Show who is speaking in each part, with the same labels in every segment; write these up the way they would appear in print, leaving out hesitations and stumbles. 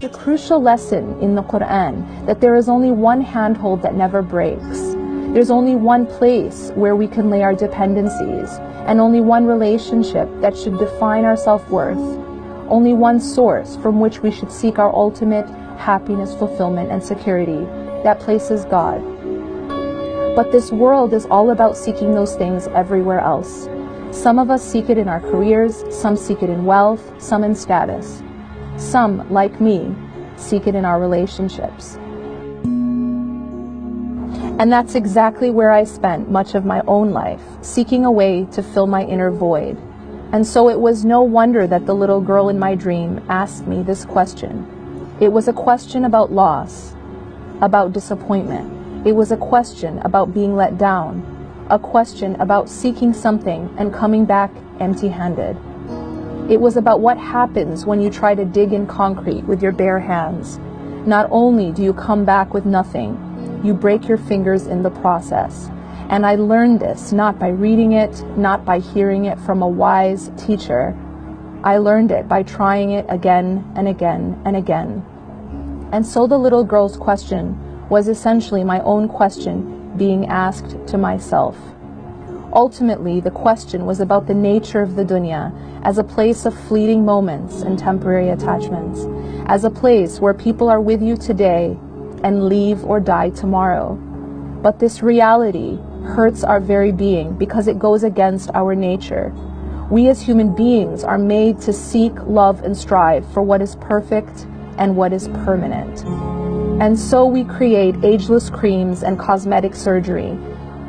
Speaker 1: The crucial lesson in the Quran that there is only one handhold that never breaks. There's only one place where we can lay our dependencies, and only one relationship that should define our self-worth. Only one source from which we should seek our ultimate happiness, fulfillment, and security. That place is God. But this world is all about seeking those things everywhere else. Some of us seek it in our careers, some seek it in wealth, some in status. Some, like me, seek it in our relationships. And that's exactly where I spent much of my own life, seeking a way to fill my inner void. And so it was no wonder that the little girl in my dream asked me this question. It was a question about loss, about disappointment. It was a question about being let down, a question about seeking something and coming back empty-handed. It was about what happens when you try to dig in concrete with your bare hands. Not only do you come back with nothing, you break your fingers in the process. And I learned this not by reading it, not by hearing it from a wise teacher. I learned it by trying it again and again and again. And so the little girl's question was essentially my own question being asked to myself. Ultimately, the question was about the nature of the dunya as a place of fleeting moments and temporary attachments, as a place where people are with you today and leave or die tomorrow. But this reality hurts our very being because it goes against our nature. We as human beings are made to seek, love, and strive for what is perfect and what is permanent. And so we create ageless creams and cosmetic surgery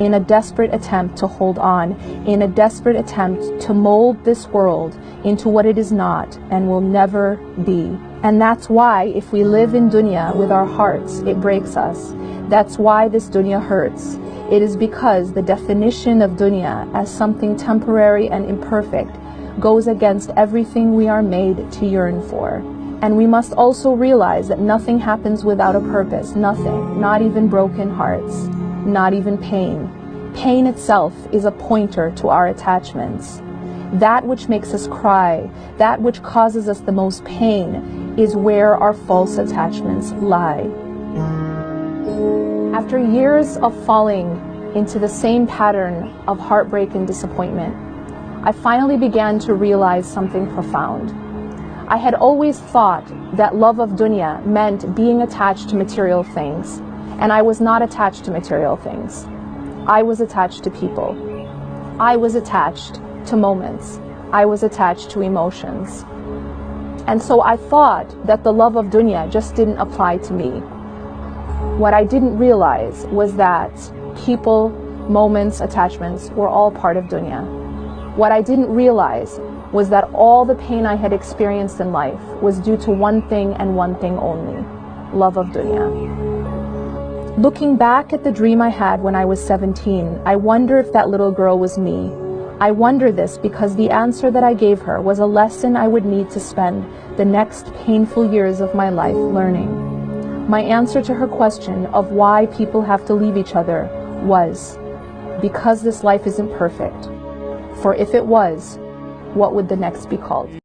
Speaker 1: in a desperate attempt to hold on, in a desperate attempt to mold this world into what it is not and will never be. And that's why if we live in dunya with our hearts, it breaks us. That's why this dunya hurts. It is because the definition of dunya as something temporary and imperfect goes against everything we are made to yearn for. And we must also realize that nothing happens without a purpose, nothing, not even broken hearts. Not even pain. Pain itself is a pointer to our attachments. That which makes us cry, that which causes us the most pain, is where our false attachments lie. After years of falling into the same pattern of heartbreak and disappointment, I finally began to realize something profound. I had always thought that love of dunya meant being attached to material things. And I was not attached to material things. I was attached to people. I was attached to moments. I was attached to emotions. And so I thought that the love of dunya just didn't apply to me. What I didn't realize was that people, moments, attachments were all part of dunya. What I didn't realize was that all the pain I had experienced in life was due to one thing and one thing only, love of dunya. Looking back at the dream I had when I was 17, I wonder if that little girl was me. I wonder this because the answer that I gave her was a lesson I would need to spend the next painful years of my life learning. My answer to her question of why people have to leave each other was, because this life isn't perfect. For if it was, what would the next be called?